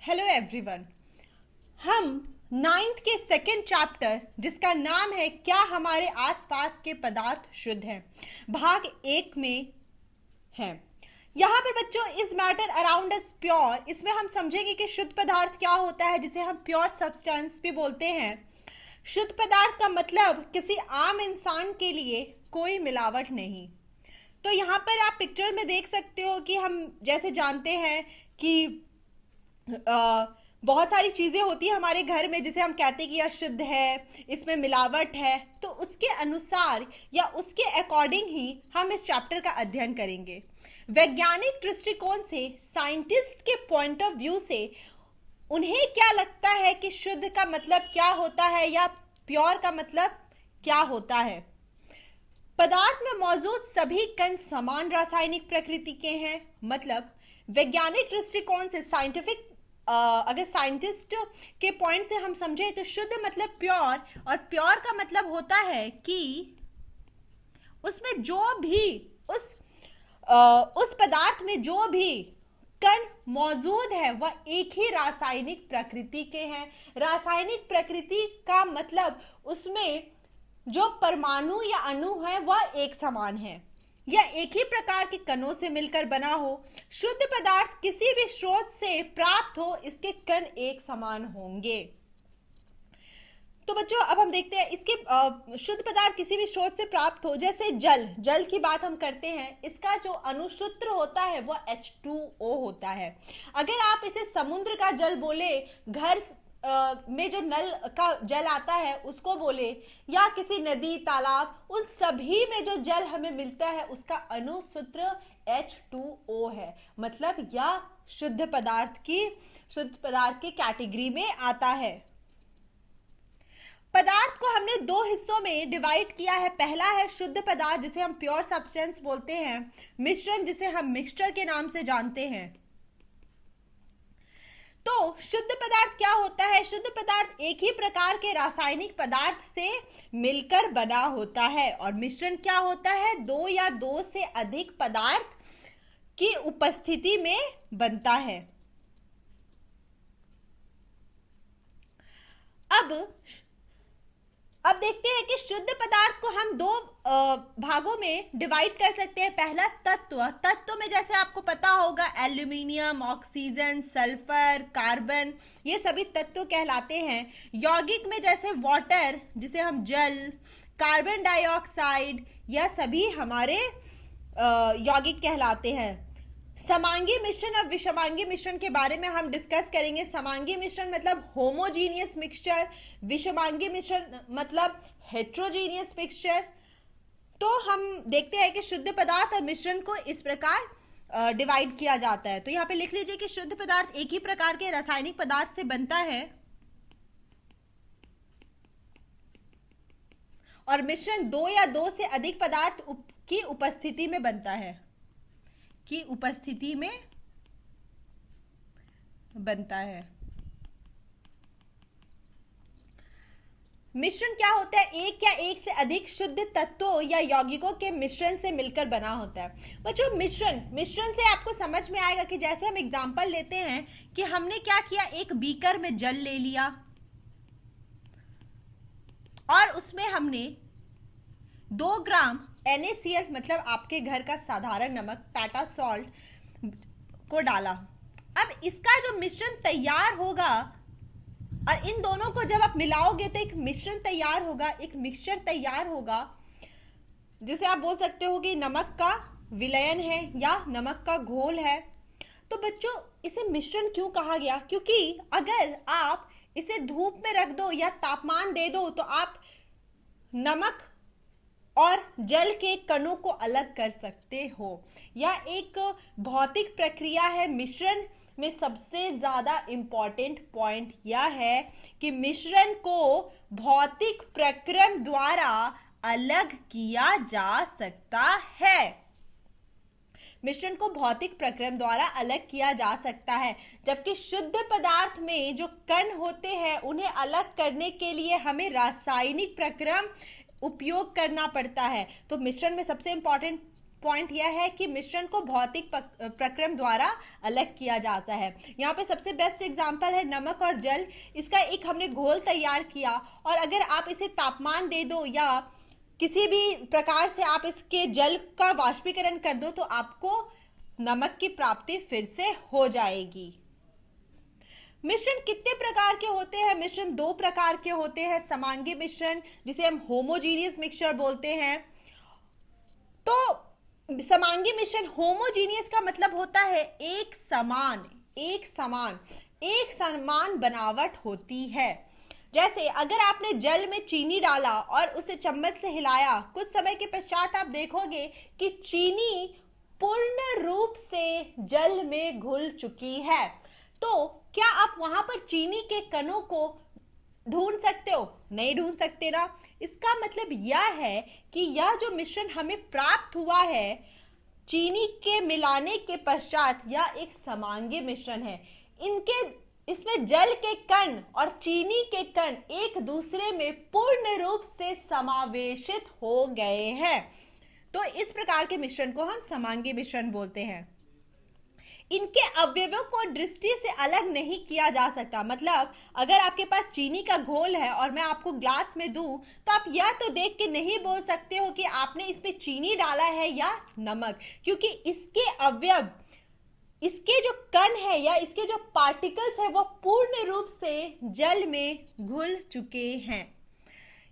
Hello everyone. हम ninth के second chapter जिसका नाम है क्या हमारे आसपास के पदार्थ शुद्ध हैं, भाग 1 में है। यहाँ पर बच्चों इस मैटर अराउंड अस प्योर, इसमें हम समझेंगे कि शुद्ध पदार्थ क्या होता है, जिसे हम प्योर सब्सटेंस भी बोलते हैं। शुद्ध पदार्थ का मतलब किसी आम इंसान के लिए कोई मिलावट नहीं। तो यहाँ पर आप पिक्चर में देख सकते हो कि हम जैसे जानते हैं कि बहुत सारी चीजें होती है हमारे घर में जिसे हम कहते हैं कि यह शुद्ध है, इसमें मिलावट है। तो उसके अनुसार या उसके अकॉर्डिंग ही हम इस चैप्टर का अध्ययन करेंगे। वैज्ञानिक दृष्टिकोण से, साइंटिस्ट के पॉइंट ऑफ व्यू से उन्हें क्या लगता है कि शुद्ध का मतलब क्या होता है या प्योर का मतलब क्या होता है। पदार्थ में मौजूद सभी कण समान रासायनिक प्रकृति के हैं। मतलब वैज्ञानिक दृष्टिकोण से, साइंटिफिक अगर साइंटिस्ट के पॉइंट से हम समझे तो शुद्ध मतलब प्योर, और प्योर का मतलब होता है कि उसमें जो भी उस पदार्थ में जो भी कण मौजूद है वह एक ही रासायनिक प्रकृति के हैं। रासायनिक प्रकृति का मतलब उसमें जो परमाणु या अणु है वह एक समान है या एक ही प्रकार के कणों से मिलकर बना हो। शुद्ध पदार्थ किसी भी स्रोत से प्राप्त हो, इसके कण एक समान होंगे। तो बच्चों अब हम देखते हैं इसके शुद्ध पदार्थ किसी भी स्रोत से प्राप्त हो, जैसे जल की बात हम करते हैं, इसका जो अणुसूत्र होता है वह H2O होता है। अगर आप इसे समुद्र का जल बोले, घर में जो नल का जल आता है उसको बोले, या किसी नदी तालाब, उन सभी में जो जल हमें मिलता है उसका अणुसूत्र H2O है। मतलब यह शुद्ध पदार्थ की कैटेगरी में आता है। पदार्थ को हमने दो हिस्सों में डिवाइड किया है। पहला है शुद्ध पदार्थ जिसे हम प्योर सब्सटेंस बोलते हैं, मिश्रण जिसे हम मिक्सचर के नाम से जानते हैं। तो शुद्ध पदार्थ क्या होता है? शुद्ध पदार्थ एक ही प्रकार के रासायनिक पदार्थ से मिलकर बना होता है। और मिश्रण क्या होता है? दो या दो से अधिक पदार्थ की उपस्थिति में बनता है। अब देखते हैं कि शुद्ध पदार्थ को हम दो भागों में डिवाइड कर सकते हैं। पहला तत्व में जैसे आपको पता होगा एल्यूमिनियम, ऑक्सीजन, सल्फर, कार्बन, ये सभी तत्व कहलाते हैं। यौगिक में जैसे वाटर जिसे हम जल, कार्बन डाइऑक्साइड, यह सभी हमारे यौगिक कहलाते हैं। समांगी मिश्रण और विषमांगी मिश्रण के बारे में हम डिस्कस करेंगे। समांगी मिश्रण मतलब होमोजीनियस मिक्सचर, विषमांगी मिश्रण मतलब हेट्रोजीनियस मिक्सचर। तो हम देखते हैं कि शुद्ध पदार्थ और मिश्रण को इस प्रकार डिवाइड किया जाता है। तो यहाँ पे लिख लीजिए कि शुद्ध पदार्थ एक ही प्रकार के रासायनिक पदार्थ से बनता है और मिश्रण दो या दो से अधिक पदार्थ की उपस्थिति में बनता है, की उपस्थिति में बनता है। मिश्रण क्या होता है? एक या एक से अधिक शुद्ध तत्वों या यौगिकों के मिश्रण से मिलकर बना होता है। बच्चों मिश्रण से आपको समझ में आएगा कि जैसे हम एग्जांपल लेते हैं कि हमने क्या किया, एक बीकर में जल ले लिया और उसमें हमने 2 ग्राम NaCl मतलब आपके घर का साधारण नमक, टाटा सॉल्ट को डाला। अब इसका जो मिश्रण तैयार होगा और इन दोनों को जब आप मिलाओगे तो एक मिश्रण तैयार होगा, एक मिक्सचर तैयार होगा जिसे आप बोल सकते हो कि नमक का विलयन है या नमक का घोल है। तो बच्चों इसे मिश्रण क्यों कहा गया? क्योंकि अगर आप इसे धूप में रख दो या तापमान दे दो तो आप नमक और जल के कणों को अलग कर सकते हो। यह एक भौतिक प्रक्रिया है। मिश्रण में सबसे ज्यादा इंपॉर्टेंट पॉइंट यह है कि मिश्रण को भौतिक प्रक्रम द्वारा अलग किया जा सकता है। मिश्रण को भौतिक प्रक्रम द्वारा अलग किया जा सकता है, जबकि शुद्ध पदार्थ में जो कण होते हैं उन्हें अलग करने के लिए हमें रासायनिक प्रक्रम उपयोग करना पड़ता है। तो मिश्रण में सबसे इंपॉर्टेंट पॉइंट यह है कि मिश्रण को भौतिक प्रक्रम द्वारा अलग किया जाता है। यहाँ पे सबसे बेस्ट एग्जांपल है नमक और जल। इसका एक हमने घोल तैयार किया और अगर आप इसे तापमान दे दो या किसी भी प्रकार से आप इसके जल का वाष्पीकरण कर दो तो आपको नमक की प्राप्ति फिर से हो जाएगी। मिश्रण कितने प्रकार के होते हैं? मिश्रण दो प्रकार के होते हैं, समांगी मिश्रण जिसे हम होमोजीनियस मिक्सचर बोलते हैं। तो समांगी मिश्रण, होमोजीनियस का मतलब होता है एक समान बनावट होती है। जैसे अगर आपने जल में चीनी डाला और उसे चम्मच से हिलाया, कुछ समय के पश्चात आप देखोगे कि चीनी पूर्ण रूप से जल में घुल चुकी है। तो क्या आप वहां पर चीनी के कणों को ढूंढ सकते हो? नहीं ढूंढ सकते ना। इसका मतलब यह है कि यह जो मिश्रण हमें प्राप्त हुआ है चीनी के मिलाने के पश्चात, यह एक समांगी मिश्रण है। इसमें जल के कण और चीनी के कण एक दूसरे में पूर्ण रूप से समावेशित हो गए हैं। तो इस प्रकार के मिश्रण को हम समांगी मिश्रण बोलते हैं। इनके अवयवों को दृष्टि से अलग नहीं किया जा सकता। मतलब अगर आपके पास चीनी का घोल है और मैं आपको ग्लास में दूं तो आप यह तो देख के नहीं बोल सकते हो कि आपने इसमें चीनी डाला है या नमक, क्योंकि इसके अवयव, इसके जो कण है या इसके जो पार्टिकल्स है वो पूर्ण रूप से जल में घुल चुके हैं।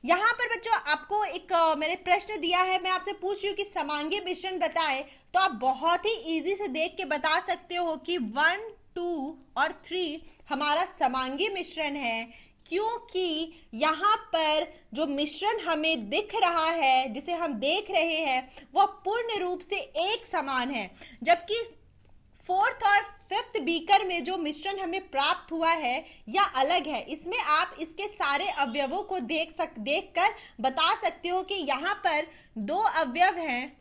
यहाँ पर बच्चों आपको एक मैंने प्रश्न दिया है, मैं आपसे पूछ रही हूँ कि समांगी मिश्रण बताएं, तो आप बहुत ही इजी से देख के बता सकते हो कि 1, 2 और 3 हमारा समांगी मिश्रण है, क्योंकि यहाँ पर जो मिश्रण हमें दिख रहा है, जिसे हम देख रहे हैं, वह पूर्ण रूप से एक समान है। जबकि 4th और 5th बीकर में जो मिश्रण हमें प्राप्त हुआ है यह अलग है। इसमें आप इसके सारे अवयवों को देखकर बता सकते हो कि यहाँ पर 2 अवयव हैं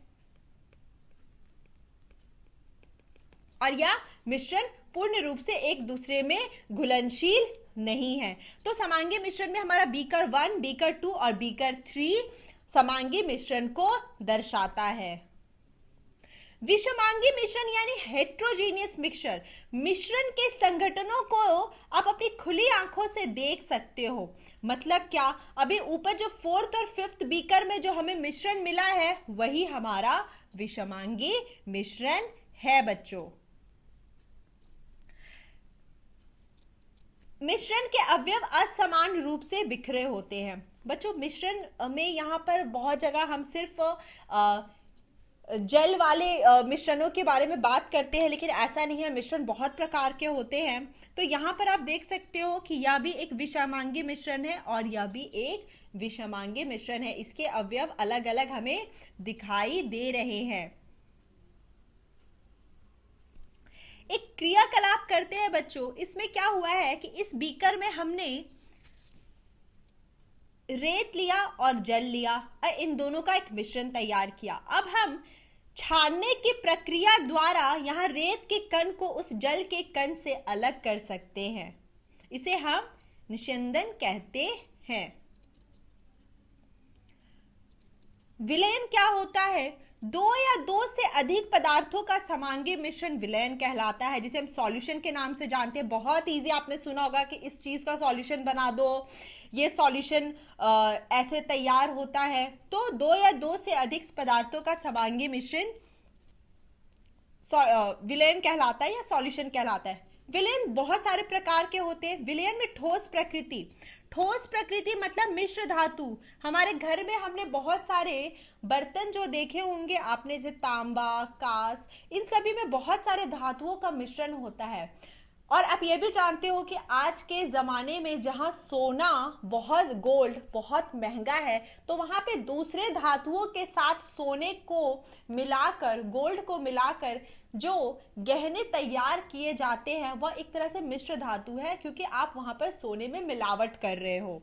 और यह मिश्रण पूर्ण रूप से एक दूसरे में घुलनशील नहीं है। तो समांगी मिश्रण में हमारा बीकर 1, बीकर 2 और बीकर 3 समांगी मिश्रण को दर्शाता है। विषमांगी मिश्रण यानी हेट्रोजीनियस मिक्सचर, मिश्रण के संगठनों को आप अपनी खुली आंखों से देख सकते हो। मतलब क्या? अभी ऊपर जो 4th और 5th बीकर में जो हमें मिश्रण मिला है वही हमारा विषमांगी मिश्रण है बच्चों। मिश्रण के अवयव असमान रूप से बिखरे होते हैं। बच्चों मिश्रण में यहाँ पर बहुत जगह हम सिर्फ जल वाले मिश्रणों के बारे में बात करते हैं, लेकिन ऐसा नहीं है, मिश्रण बहुत प्रकार के होते हैं। तो यहाँ पर आप देख सकते हो कि यह भी एक विषमांगी मिश्रण है और यह भी एक विषमांगी मिश्रण है। इसके अवयव अलग अलग हमें दिखाई दे रहे हैं। एक क्रियाकलाप करते हैं बच्चों। इसमें क्या हुआ है कि इस बीकर में हमने रेत लिया और जल लिया और इन दोनों का एक मिश्रण तैयार किया। अब हम छानने की प्रक्रिया द्वारा यहाँ रेत के कण को उस जल के कण से अलग कर सकते हैं। इसे हम निस्यंदन कहते हैं। विलयन क्या होता है? 2 या 2 से अधिक पदार्थों का समांगी मिश्रण विलयन कहलाता है, जिसे हम सॉल्यूशन के नाम से जानते हैं। बहुत इजी, आपने सुना होगा कि इस चीज का सॉल्यूशन बना दो, ये सॉल्यूशन ऐसे तैयार होता है। तो 2 या 2 से अधिक पदार्थों का समांगी मिश्रण विलयन कहलाता है या सॉल्यूशन कहलाता है। विलयन बहुत सारे प्रकार के होते हैं। विलयन में ठोस प्रकृति मतलब मिश्र धातु। हमारे घर में हमने बहुत सारे बर्तन जो देखे होंगे आपने, जैसे तांबा, कांस, इन सभी में बहुत सारे धातुओं का मिश्रण होता है। और आप ये भी जानते हो कि आज के ज़माने में जहाँ सोना गोल्ड बहुत महंगा है, तो वहाँ पे दूसरे धातुओं के साथ सोने को मिलाकर, गोल्ड को मिलाकर जो गहने तैयार किए जाते हैं वह एक तरह से मिश्र धातु है, क्योंकि आप वहाँ पर सोने में मिलावट कर रहे हो।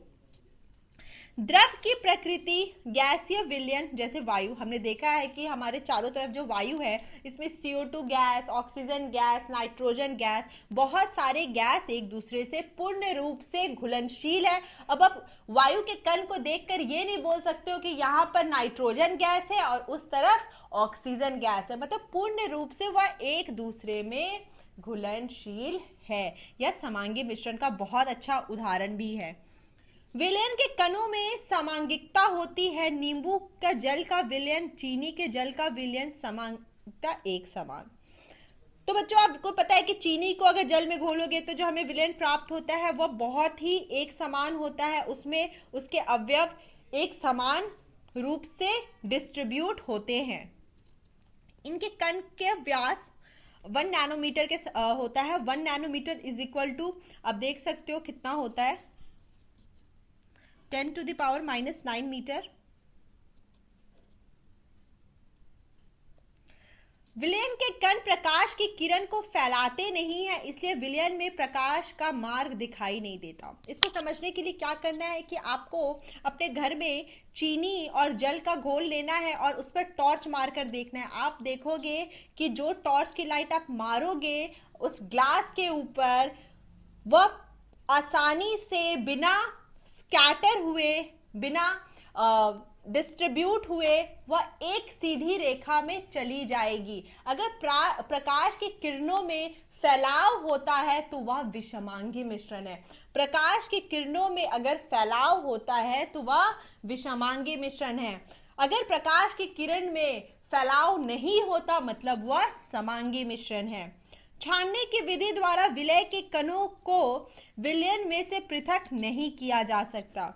द्रव की प्रकृति गैसीय विलयन, जैसे वायु, हमने देखा है कि हमारे चारों तरफ जो वायु है इसमें CO2 gas, oxygen gas, nitrogen gas, बहुत सारे गैस एक दूसरे से पूर्ण रूप से घुलनशील है। अब आप वायु के कण को देखकर ये नहीं बोल सकते हो कि यहाँ पर नाइट्रोजन गैस है और उस तरफ ऑक्सीजन गैस है, मतलब पूर्ण रूप से वह एक दूसरे में घुलनशील है। यह समांगी मिश्रण का बहुत अच्छा उदाहरण भी है। विलयन के कणों में समांगिकता होती है। नींबू का जल का विलयन, चीनी के जल का विलयन, समांगिकता एक समान। तो बच्चों आपको पता है कि चीनी को अगर जल में घोलोगे तो जो हमें विलयन प्राप्त होता है वह बहुत ही एक समान होता है, उसमें उसके अवयव एक समान रूप से डिस्ट्रीब्यूट होते हैं। इनके कण के व्यास 1 नैनोमीटर के होता है। 1 नैनोमीटर इज इक्वल टू, अब देख सकते हो कितना होता है, 10 to the power -9 मीटर। विलयन के कण प्रकाश की किरण को फैलाते नहीं है, इसलिए विलयन में प्रकाश का मार्ग दिखाई नहीं देता। इसको समझने के लिए क्या करना है कि आपको अपने घर में चीनी और जल का घोल लेना है और उस पर टॉर्च मारकर देखना है। आप देखोगे कि जो टॉर्च की लाइट आप मारोगे उस ग्लास के ऊपर, वह आसानी से बिना स्कैटर हुए, बिना डिस्ट्रीब्यूट हुए, वह एक सीधी रेखा में चली जाएगी। अगर प्रकाश की किरणों में फैलाव होता है तो वह विषमांगी मिश्रण है। प्रकाश की किरणों में अगर फैलाव होता है तो वह विषमांगी मिश्रण है। अगर प्रकाश की किरण में फैलाव नहीं होता मतलब वह समांगी मिश्रण है। छानने की विधि द्वारा विलय के कणों को विलयन में से पृथक नहीं किया जा सकता।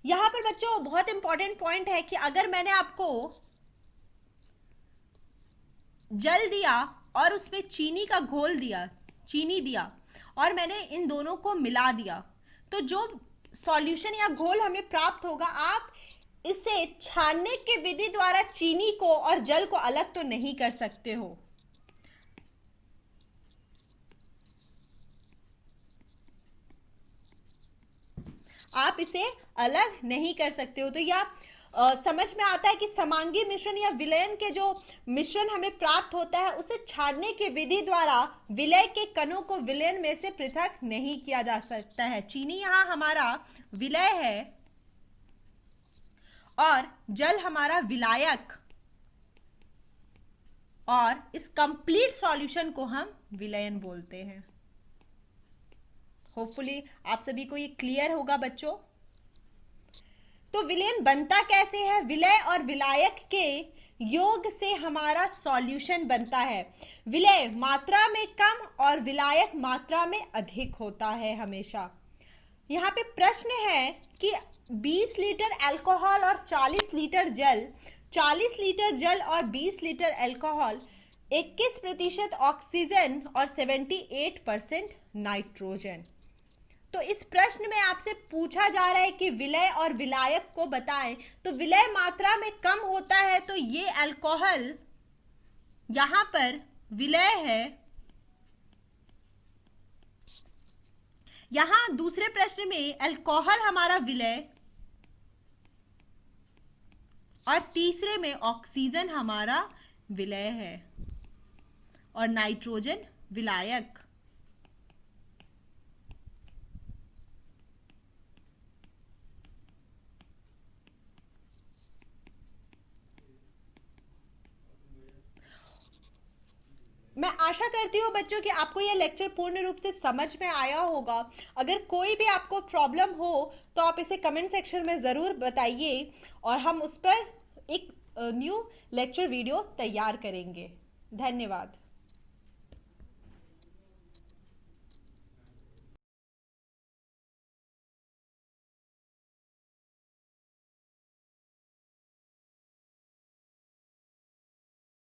यहां पर बच्चों बहुत इंपॉर्टेंट पॉइंट है कि अगर मैंने आपको जल दिया और उसमें चीनी का घोल दिया, चीनी दिया और मैंने इन दोनों को मिला दिया, तो जो सॉल्यूशन या घोल हमें प्राप्त होगा, आप इसे छानने के विधि द्वारा चीनी को और जल को अलग तो नहीं कर सकते हो। आप इसे अलग नहीं कर सकते हो। तो यह समझ में आता है कि समांगी मिश्रण या विलयन के जो मिश्रण हमें प्राप्त होता है उसे छानने की विधि द्वारा विलय के कणों को विलयन में से पृथक नहीं किया जा सकता है। चीनी यहां हमारा विलय है और जल हमारा विलायक, और इस कंप्लीट सॉल्यूशन को हम विलयन बोलते हैं। होपफुली आप सभी को ये क्लियर होगा बच्चों। तो विलयन बनता कैसे है? विलय और विलायक के योग से हमारा सॉल्यूशन बनता है। विलय मात्रा में कम और विलायक मात्रा में अधिक होता है हमेशा। यहाँ पे प्रश्न है कि 20 लीटर अल्कोहल और 40 लीटर जल, 40 लीटर जल और 20 लीटर अल्कोहल, 21% ऑक्सीजन और 78% नाइट्रोजन। तो इस प्रश्न में आपसे पूछा जा रहा है कि विलय और विलायक को बताएं। तो विलय मात्रा में कम होता है तो ये अल्कोहल यहां पर विलय है। यहां दूसरे प्रश्न में अल्कोहल हमारा विलय और तीसरे में ऑक्सीजन हमारा विलय है और नाइट्रोजन विलायक। मैं आशा करती हूँ बच्चों कि आपको यह लेक्चर पूर्ण रूप से समझ में आया होगा। अगर कोई भी आपको प्रॉब्लम हो तो आप इसे कमेंट सेक्शन में ज़रूर बताइए और हम उस पर एक न्यू लेक्चर वीडियो तैयार करेंगे। धन्यवाद।